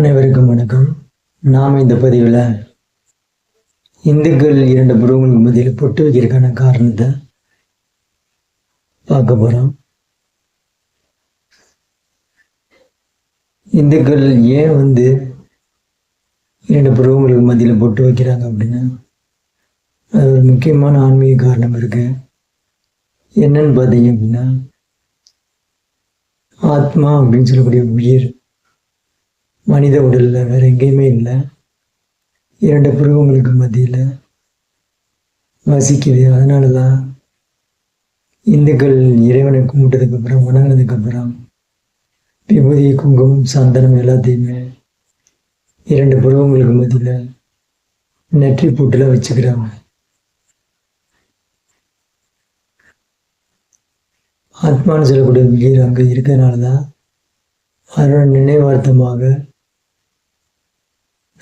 அனைவருக்கும் வணக்கம். நாம் இந்த பதிவில் இந்துக்கள் 2 புருவங்களுக்கு மத்தியில் பொட்டு வைக்கிறதுக்கான காரணத்தை பார்க்க போகிறோம். இந்துக்கள் ஏன் 2 புருவங்களுக்கு மத்தியில் பொட்டு வைக்கிறாங்க அப்படின்னா, அது ஒரு முக்கியமான ஆன்மீக காரணம் இருக்கு. என்னன்னு பார்த்தீங்க அப்படின்னா, ஆத்மா அப்படின்னு சொல்லக்கூடிய உயிர் மனித உடலில் வேறு எங்கேயுமே இல்லை, 2 புருவங்களுக்கு மத்தியில் வசிக்குது. அதனால தான் இந்துக்கள் இறைவனை கும்பிட்டதுக்கப்புறம் வணங்கினதுக்கப்புறம் விபூதி, குங்குமம், சந்தனம் எல்லாத்தையுமே 2 புருவங்களுக்கு மத்தியில் நெற்றி பூட்டில் வச்சுக்கிறாங்க. ஆத்மான்னு சொல்லக்கூடிய உயிர் அங்கே இருக்கிறதுனால தான் அதோட நினைவார்த்தமாக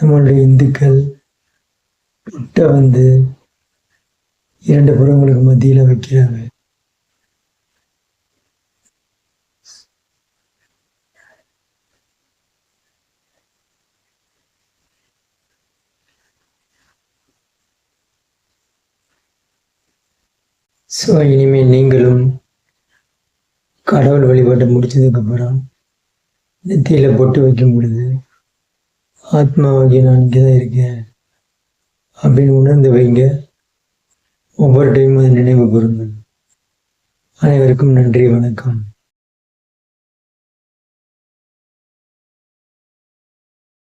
நம்மளுடைய இந்துக்கள் பொட்டை 2 புறங்களுக்கு மத்தியில் வைக்கிறாங்க. ஸோ இனிமேல் நீங்களும் கடவுள் வழிபாட்டை முடிச்சதுக்கப்புறம் நெத்தியில் பொட்டு வைக்கும் பொழுது ஆத்மாவாகி நான் இங்கே தான் இருக்கேன் அப்படின்னு உணர்ந்து வைங்க. ஒவ்வொரு டைமும் அதை நினைவு கூறுங்கள். அனைவருக்கும் நன்றி, வணக்கம்.